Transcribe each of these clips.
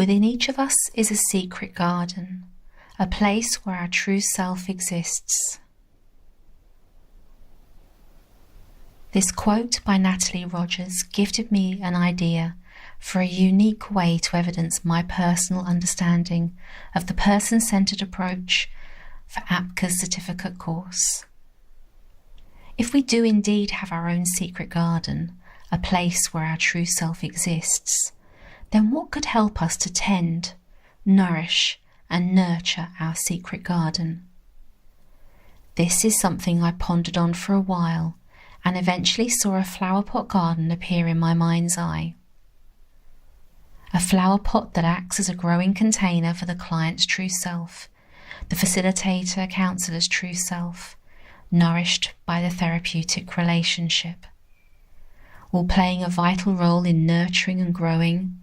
Within each of us is a secret garden, a place where our true self exists. This quote by Natalie Rogers gifted me an idea for a unique way to evidence my personal understanding of the person-centered approach for APCCA's certificate course. If we do indeed have our own secret garden, a place where our true self exists, then what could help us to tend, nourish, and nurture our secret garden? This is something I pondered on for a while and eventually saw a flower pot garden appear in my mind's eye. A flower pot that acts as a growing container for the client's true self, the facilitator counselor's true self, nourished by the therapeutic relationship, all playing a vital role in nurturing and growing,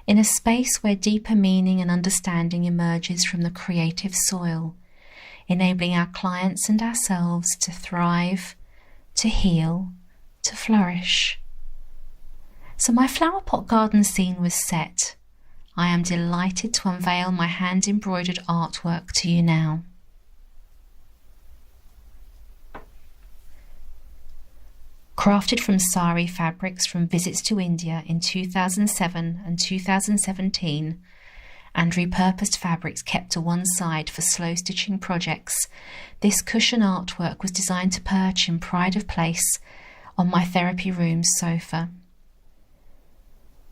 in a space where deeper meaning and understanding emerges from the creative soil, enabling our clients and ourselves to thrive, to heal, to flourish. So my flower pot garden scene was set. I am delighted to unveil my hand-embroidered artwork to you now. Crafted from sari fabrics from visits to India in 2007 and 2017, and repurposed fabrics kept to one side for slow stitching projects, this cushion artwork was designed to perch in pride of place on my therapy room's sofa.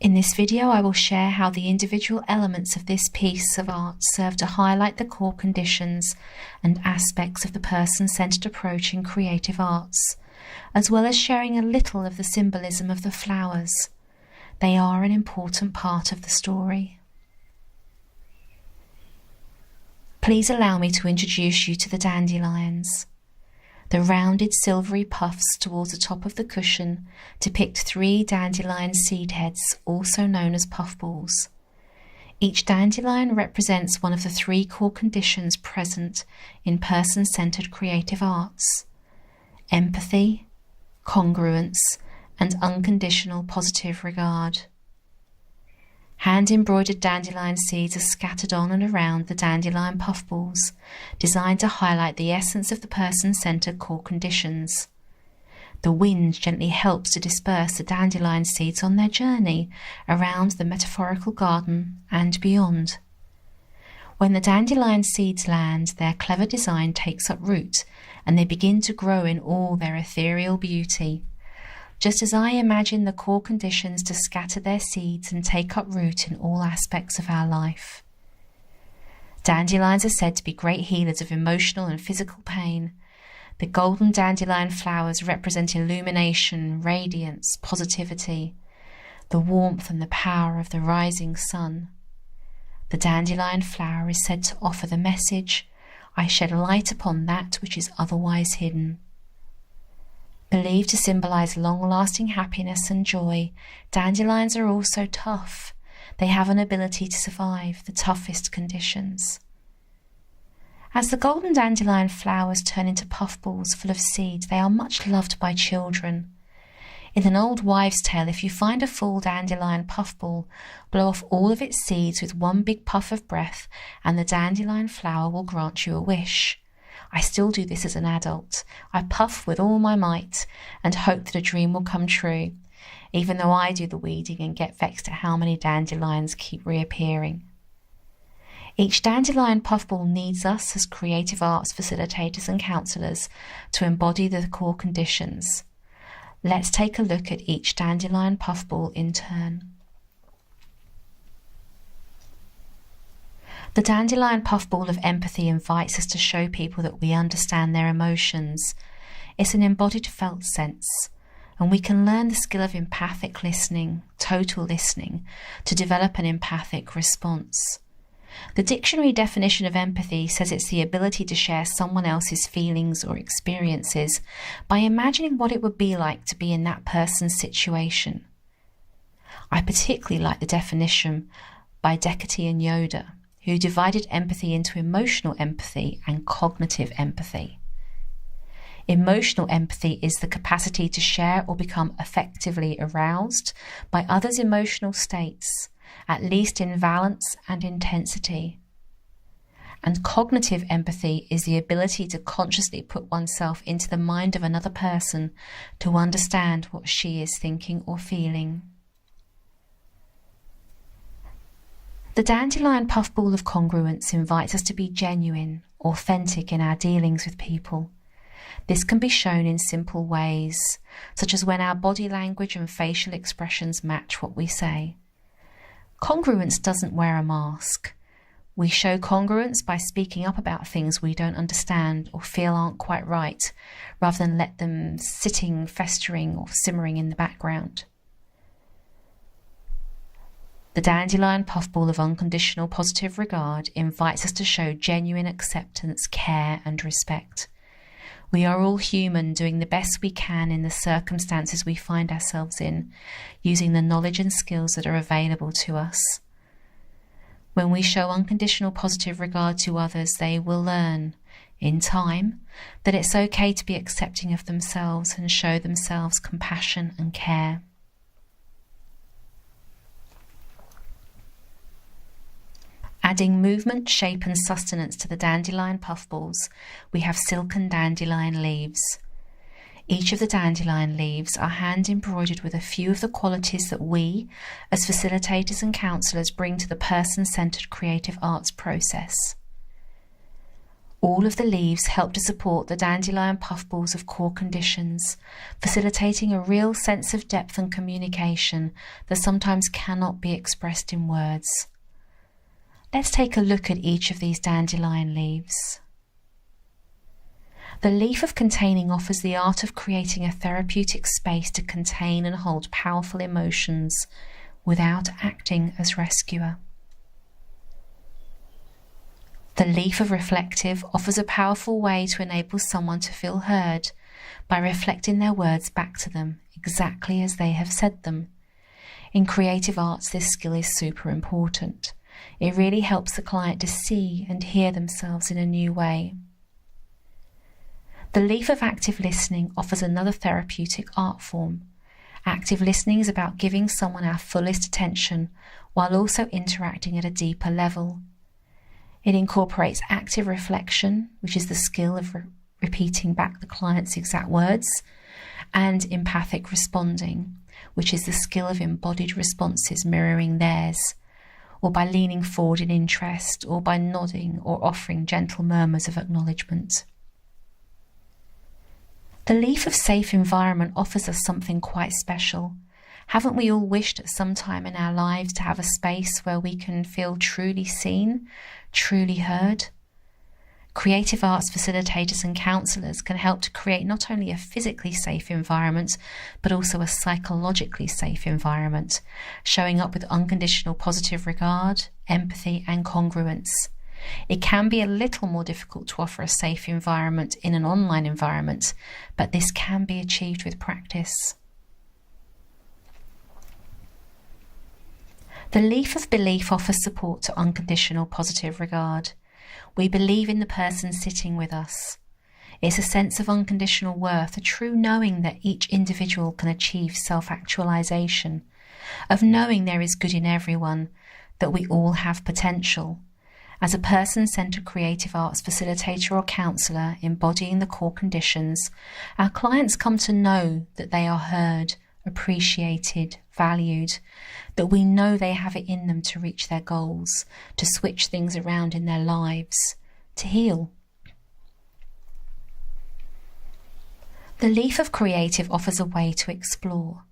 In this video, I will share how the individual elements of this piece of art serve to highlight the core conditions and aspects of the person-centered approach in creative arts, as well as sharing a little of the symbolism of the flowers. They are an important part of the story. Please allow me to introduce you to the dandelions. The rounded silvery puffs towards the top of the cushion depict 3 dandelion seed heads, also known as puffballs. Each dandelion represents one of the 3 core conditions present in person-centered creative arts: empathy, congruence, and unconditional positive regard. Hand-embroidered dandelion seeds are scattered on and around the dandelion puffballs, designed to highlight the essence of the person-centered core conditions. The wind gently helps to disperse the dandelion seeds on their journey around the metaphorical garden and beyond. When the dandelion seeds land, their clever design takes up root and they begin to grow in all their ethereal beauty. Just as I imagine the core conditions to scatter their seeds and take up root in all aspects of our life. Dandelions are said to be great healers of emotional and physical pain. The golden dandelion flowers represent illumination, radiance, positivity, the warmth and the power of the rising sun. The dandelion flower is said to offer the message, "I shed light upon that which is otherwise hidden." Believed to symbolize long-lasting happiness and joy, dandelions are also tough. They have an ability to survive the toughest conditions. As the golden dandelion flowers turn into puffballs full of seeds, they are much loved by children. In an old wives' tale, if you find a full dandelion puffball, blow off all of its seeds with one big puff of breath, and the dandelion flower will grant you a wish. I still do this as an adult. I puff with all my might and hope that a dream will come true, even though I do the weeding and get vexed at how many dandelions keep reappearing. Each dandelion puffball needs us as creative arts facilitators and counsellors to embody the core conditions. Let's take a look at each dandelion puffball in turn. The dandelion puffball of empathy invites us to show people that we understand their emotions. It's an embodied felt sense, and we can learn the skill of empathic listening, total listening, to develop an empathic response. The dictionary definition of empathy says it's the ability to share someone else's feelings or experiences by imagining what it would be like to be in that person's situation. I particularly like the definition by Decati and Yoda, who divided empathy into emotional empathy and cognitive empathy. Emotional empathy is the capacity to share or become effectively aroused by others' emotional states, at least in valence and intensity. And cognitive empathy is the ability to consciously put oneself into the mind of another person to understand what she is thinking or feeling. The dandelion puffball of congruence invites us to be genuine, authentic in our dealings with people. This can be shown in simple ways, such as when our body language and facial expressions match what we say. Congruence doesn't wear a mask. We show congruence by speaking up about things we don't understand or feel aren't quite right, rather than let them sitting, festering or simmering in the background. The dandelion puffball of unconditional positive regard invites us to show genuine acceptance, care and respect. We are all human, doing the best we can in the circumstances we find ourselves in, using the knowledge and skills that are available to us. When we show unconditional positive regard to others, they will learn, in time, that it's okay to be accepting of themselves and show themselves compassion and care. Adding movement, shape and sustenance to the dandelion puffballs, we have silken dandelion leaves. Each of the dandelion leaves are hand embroidered with a few of the qualities that we, as facilitators and counsellors, bring to the person-centred creative arts process. All of the leaves help to support the dandelion puffballs of core conditions, facilitating a real sense of depth and communication that sometimes cannot be expressed in words. Let's take a look at each of these dandelion leaves. The leaf of containing offers the art of creating a therapeutic space to contain and hold powerful emotions without acting as rescuer. The leaf of reflective offers a powerful way to enable someone to feel heard by reflecting their words back to them exactly as they have said them. In creative arts, this skill is super important. It really helps the client to see and hear themselves in a new way. The leaf of active listening offers another therapeutic art form. Active listening is about giving someone our fullest attention while also interacting at a deeper level. It incorporates active reflection, which is the skill of repeating back the client's exact words, and empathic responding, which is the skill of embodied responses mirroring theirs, or by leaning forward in interest, or by nodding or offering gentle murmurs of acknowledgement. The leaf of safe environment offers us something quite special. Haven't we all wished at some time in our lives to have a space where we can feel truly seen, truly heard? Creative arts facilitators and counsellors can help to create not only a physically safe environment, but also a psychologically safe environment, showing up with unconditional positive regard, empathy and congruence. It can be a little more difficult to offer a safe environment in an online environment, but this can be achieved with practice. The leaf of belief offers support to unconditional positive regard. We believe in the person sitting with us. It's a sense of unconditional worth, a true knowing that each individual can achieve self-actualization, of knowing there is good in everyone, that we all have potential. As a person-centred creative arts facilitator or counsellor embodying the core conditions, our clients come to know that they are heard, appreciated, valued, that we know they have it in them to reach their goals, to switch things around in their lives, to heal. The leaf of creative offers a way to explore.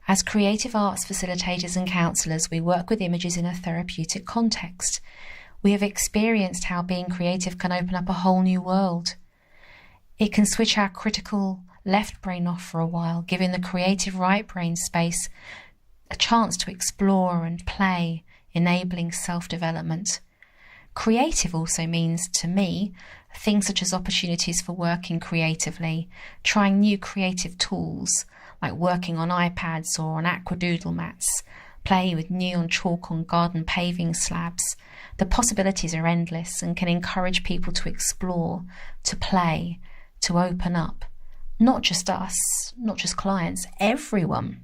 As creative arts facilitators and counsellors, we work with images in a therapeutic context. We have experienced how being creative can open up a whole new world. It can switch our critical left brain off for a while, giving the creative right brain space a chance to explore and play, enabling self-development. Creative also means, to me, things such as opportunities for working creatively, trying new creative tools, like working on iPads or on aquadoodle mats, play with neon chalk on garden paving slabs. The possibilities are endless and can encourage people to explore, to play, to open up. Not just us, not just clients, everyone.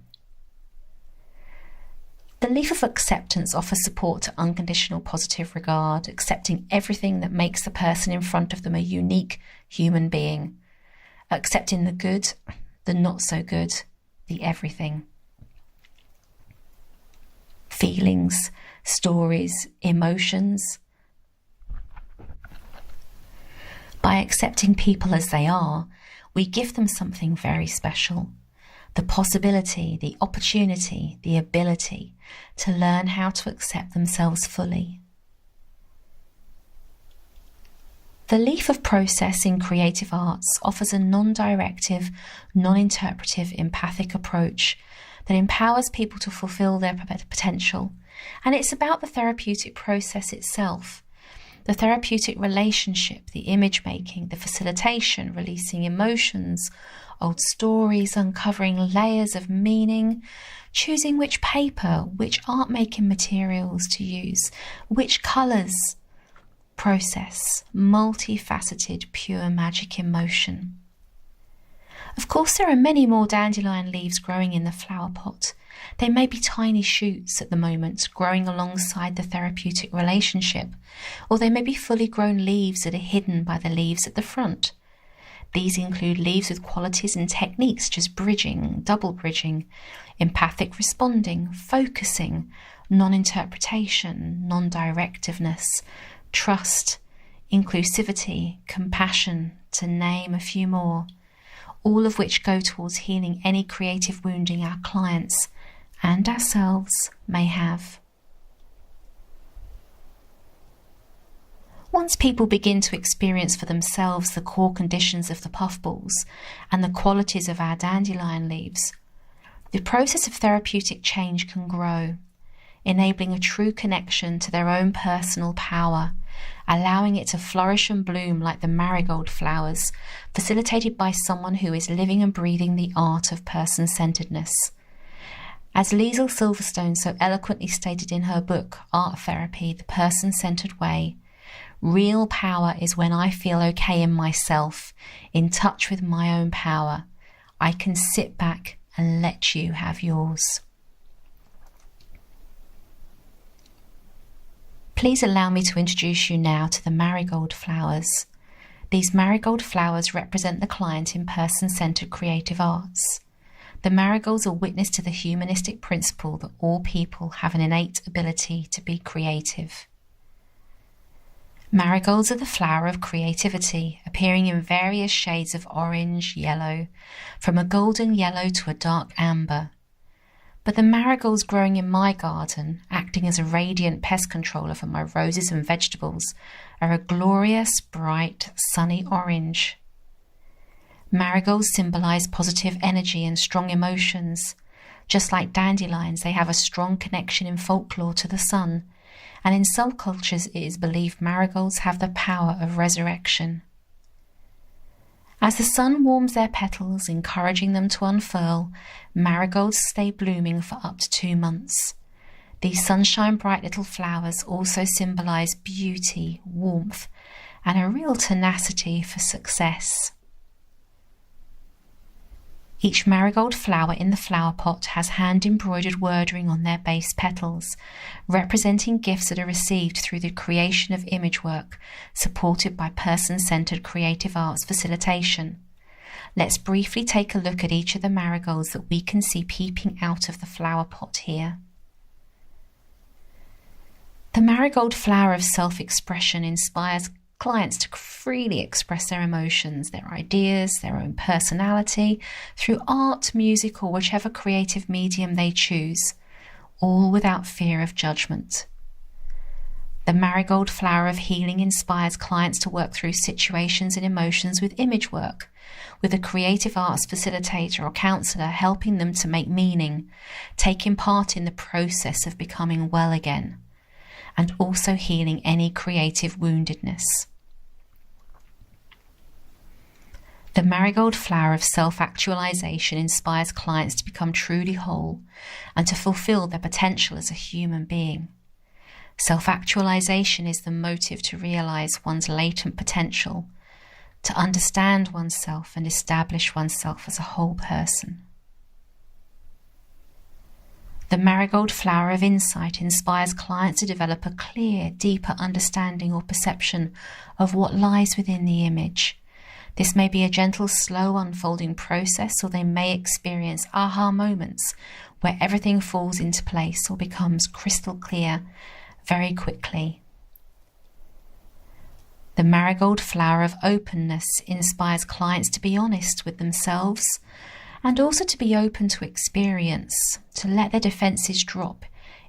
The leaf of acceptance offers support to unconditional positive regard, accepting everything that makes the person in front of them a unique human being, accepting the good, the not so good, the everything. Feelings, stories, emotions. By accepting people as they are, we give them something very special. The possibility, the opportunity, the ability to learn how to accept themselves fully. The leaf of process in creative arts offers a non-directive, non-interpretive, empathic approach that empowers people to fulfill their potential. And it's about the therapeutic process itself, the therapeutic relationship, the image making, the facilitation, releasing emotions, old stories, uncovering layers of meaning, choosing which paper, which art making materials to use, which colours. Process, multifaceted, pure magic in motion. Of course, there are many more dandelion leaves growing in the flower pot. They may be tiny shoots at the moment, growing alongside the therapeutic relationship, or they may be fully grown leaves that are hidden by the leaves at the front. These include leaves with qualities and techniques such as bridging, double bridging, empathic responding, focusing, non-interpretation, non-directiveness, trust, inclusivity, compassion, to name a few more, all of which go towards healing any creative wounding our clients and ourselves may have. Once people begin to experience for themselves the core conditions of the puffballs and the qualities of our dandelion leaves, the process of therapeutic change can grow, enabling a true connection to their own personal power, allowing it to flourish and bloom like the marigold flowers, facilitated by someone who is living and breathing the art of person-centeredness. As Liesl Silverstone so eloquently stated in her book, Art Therapy, The Person-Centered Way, real power is when I feel okay in myself, in touch with my own power. I can sit back and let you have yours. Please allow me to introduce you now to the marigold flowers. These marigold flowers represent the client in person-centered creative arts. The marigolds are witness to the humanistic principle that all people have an innate ability to be creative. Marigolds are the flower of creativity, appearing in various shades of orange, yellow, from a golden yellow to a dark amber. But the marigolds growing in my garden, acting as a radiant pest controller for my roses and vegetables, are a glorious, bright, sunny orange. Marigolds symbolize positive energy and strong emotions. Just like dandelions, they have a strong connection in folklore to the sun, and in some cultures it is believed marigolds have the power of resurrection. As the sun warms their petals, encouraging them to unfurl, marigolds stay blooming for up to 2 months. These sunshine-bright little flowers also symbolize beauty, warmth, and a real tenacity for success. Each marigold flower in the flower pot has hand-embroidered wording on their base petals, representing gifts that are received through the creation of image work, supported by person-centered creative arts facilitation. Let's briefly take a look at each of the marigolds that we can see peeping out of the flower pot here. The marigold flower of self-expression inspires clients to freely express their emotions, their ideas, their own personality, through art, music, or whichever creative medium they choose, all without fear of judgment. The marigold flower of healing inspires clients to work through situations and emotions with image work, with a creative arts facilitator or counsellor helping them to make meaning, taking part in the process of becoming well again, and also healing any creative woundedness. The marigold flower of self-actualization inspires clients to become truly whole and to fulfill their potential as a human being. Self-actualization is the motive to realize one's latent potential, to understand oneself and establish oneself as a whole person. The marigold flower of insight inspires clients to develop a clear, deeper understanding or perception of what lies within the image. This may be a gentle, slow unfolding process, or they may experience aha moments where everything falls into place or becomes crystal clear very quickly. The marigold flower of openness inspires clients to be honest with themselves and also to be open to experience, to let their defenses drop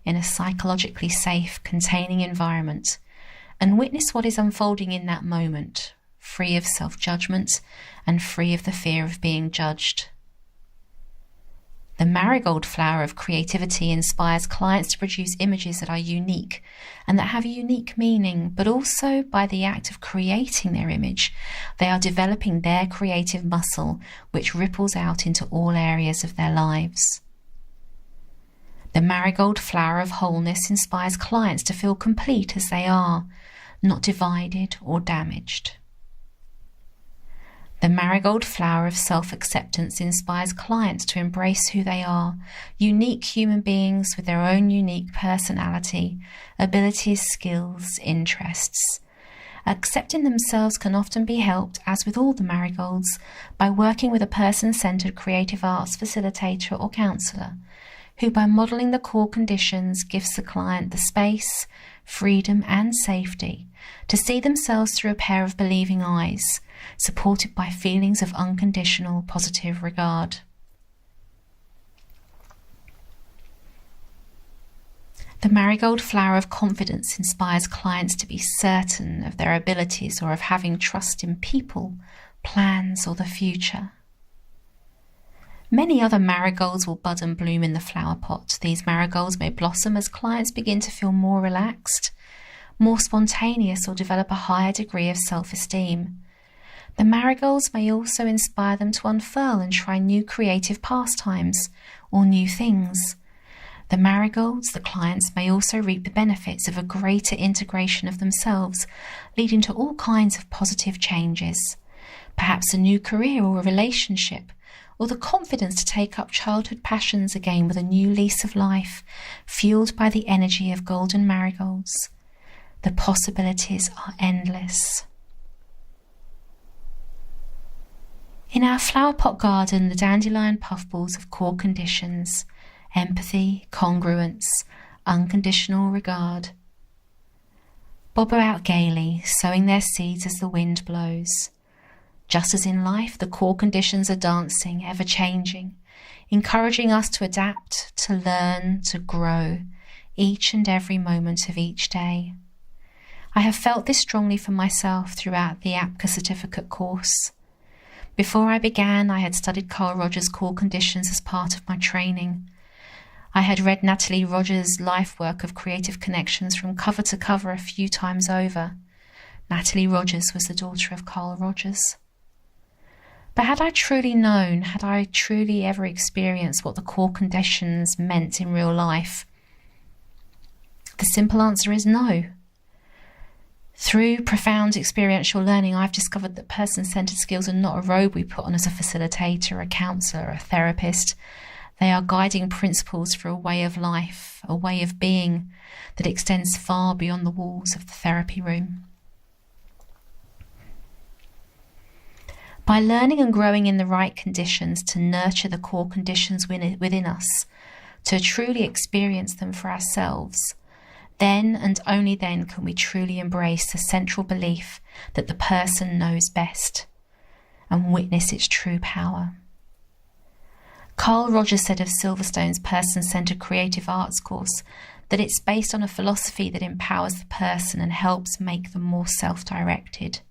in a psychologically safe, containing environment and witness what is unfolding in that moment, free of self-judgment and free of the fear of being judged. The marigold flower of creativity inspires clients to produce images that are unique and that have a unique meaning, but also by the act of creating their image, they are developing their creative muscle, which ripples out into all areas of their lives. The marigold flower of wholeness inspires clients to feel complete as they are, not divided or damaged. The marigold flower of self-acceptance inspires clients to embrace who they are, unique human beings with their own unique personality, abilities, skills, interests. Accepting themselves can often be helped, as with all the marigolds, by working with a person-centered creative arts facilitator or counsellor, who by modelling the core conditions gives the client the space, freedom and safety to see themselves through a pair of believing eyes, supported by feelings of unconditional positive regard. The marigold flower of confidence inspires clients to be certain of their abilities or of having trust in people, plans, or the future. Many other marigolds will bud and bloom in the flower pot. These marigolds may blossom as clients begin to feel more relaxed, more spontaneous, or develop a higher degree of self-esteem. The marigolds may also inspire them to unfurl and try new creative pastimes or new things. The marigolds, the clients, may also reap the benefits of a greater integration of themselves, leading to all kinds of positive changes. Perhaps a new career or a relationship, or the confidence to take up childhood passions again with a new lease of life, fueled by the energy of golden marigolds. The possibilities are endless. In our flower pot garden, the dandelion puffballs of core conditions, empathy, congruence, unconditional regard, bob out gaily, sowing their seeds as the wind blows. Just as in life, the core conditions are dancing, ever-changing, encouraging us to adapt, to learn, to grow, each and every moment of each day. I have felt this strongly for myself throughout the APCCA certificate course. Before I began, I had studied Carl Rogers' core conditions as part of my training. I had read Natalie Rogers' life work of creative connections from cover to cover a few times over. Natalie Rogers was the daughter of Carl Rogers. But had I truly known, had I truly ever experienced what the core conditions meant in real life? The simple answer is no. Through profound experiential learning, I've discovered that person-centered skills are not a robe we put on as a facilitator, a counsellor, a therapist. They are guiding principles for a way of life, a way of being that extends far beyond the walls of the therapy room. By learning and growing in the right conditions to nurture the core conditions within us, to truly experience them for ourselves, then and only then can we truly embrace the central belief that the person knows best and witness its true power. Carl Rogers said of Silverstone's person-centered creative arts course that it's based on a philosophy that empowers the person and helps make them more self-directed.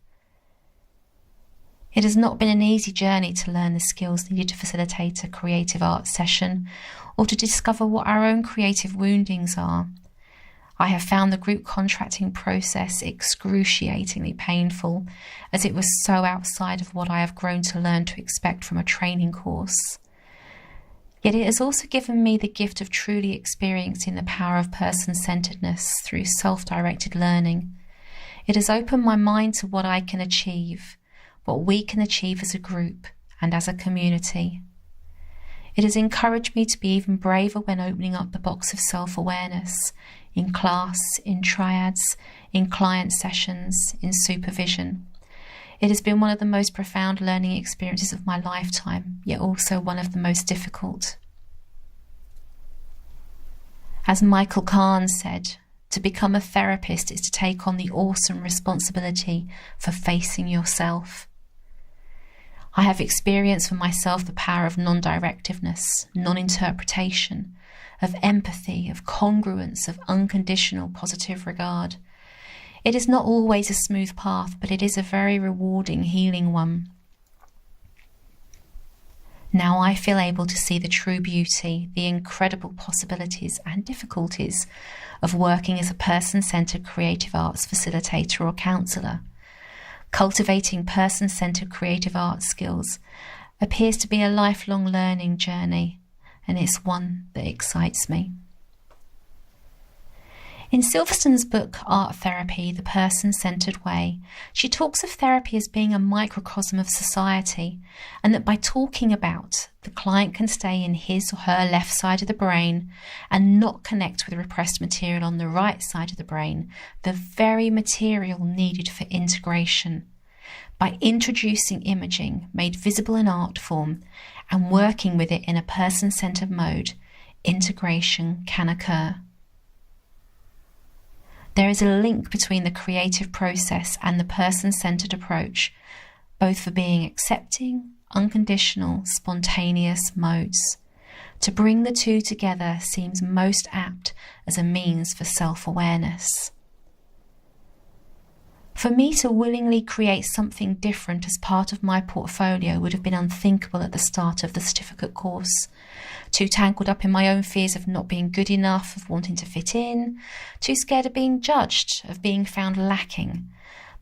It has not been an easy journey to learn the skills needed to facilitate a creative arts session or to discover what our own creative woundings are. I have found the group contracting process excruciatingly painful, as it was so outside of what I have grown to learn to expect from a training course. Yet it has also given me the gift of truly experiencing the power of person-centeredness through self-directed learning. It has opened my mind to what I can achieve, what we can achieve as a group and as a community. It has encouraged me to be even braver when opening up the box of self-awareness, in class, in triads, in client sessions, in supervision. It has been one of the most profound learning experiences of my lifetime, yet also one of the most difficult. As Michael Kahn said, to become a therapist is to take on the awesome responsibility for facing yourself. I have experienced for myself the power of non-directiveness, non-interpretation, of empathy, of congruence, of unconditional positive regard. It is not always a smooth path, but it is a very rewarding, healing one. Now I feel able to see the true beauty, the incredible possibilities and difficulties of working as a person-centered creative arts facilitator or counsellor. Cultivating person-centered creative arts skills appears to be a lifelong learning journey, and it's one that excites me. In Silverstone's book, Art Therapy, The Person-Centered Way, she talks of therapy as being a microcosm of society, and that by talking about, the client can stay in his or her left side of the brain and not connect with repressed material on the right side of the brain, the very material needed for integration. By introducing imaging made visible in art form and working with it in a person-centered mode, integration can occur. There is a link between the creative process and the person-centered approach, both for being accepting, unconditional, spontaneous modes. To bring the two together seems most apt as a means for self-awareness. For me to willingly create something different as part of my portfolio would have been unthinkable at the start of the certificate course. Too tangled up in my own fears of not being good enough, of wanting to fit in, too scared of being judged, of being found lacking.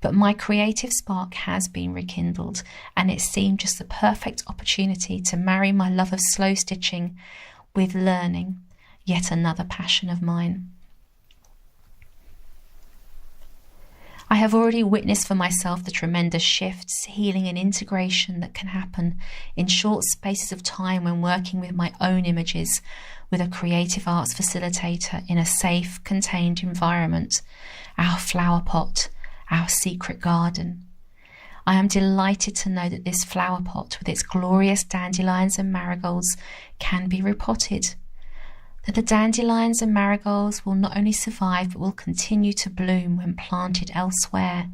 But my creative spark has been rekindled, and it seemed just the perfect opportunity to marry my love of slow stitching with learning, yet another passion of mine. I have already witnessed for myself the tremendous shifts, healing and integration that can happen in short spaces of time when working with my own images with a creative arts facilitator in a safe, contained environment, our flower pot, our secret garden. I am delighted to know that this flower pot with its glorious dandelions and marigolds can be repotted. That the dandelions and marigolds will not only survive but will continue to bloom when planted elsewhere,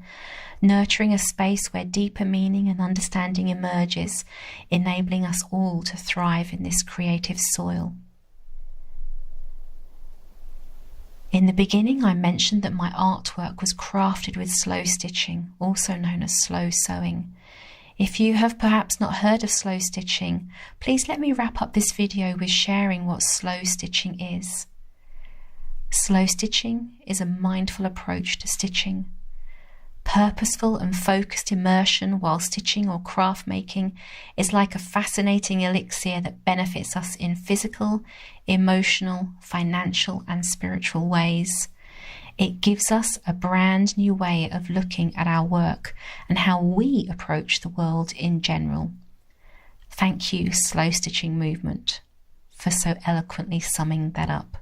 nurturing a space where deeper meaning and understanding emerges, enabling us all to thrive in this creative soil. In the beginning, I mentioned that my artwork was crafted with slow stitching, also known as slow sewing. If you have perhaps not heard of slow stitching, please let me wrap up this video with sharing what slow stitching is. Slow stitching is a mindful approach to stitching. Purposeful and focused immersion while stitching or craft making is like a fascinating elixir that benefits us in physical, emotional, financial and spiritual ways. It gives us a brand new way of looking at our work and how we approach the world in general. Thank you, Slow Stitching Movement, for so eloquently summing that up.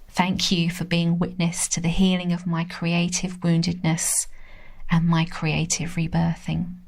Thank you for being witness to the healing of my creative woundedness and my creative rebirthing.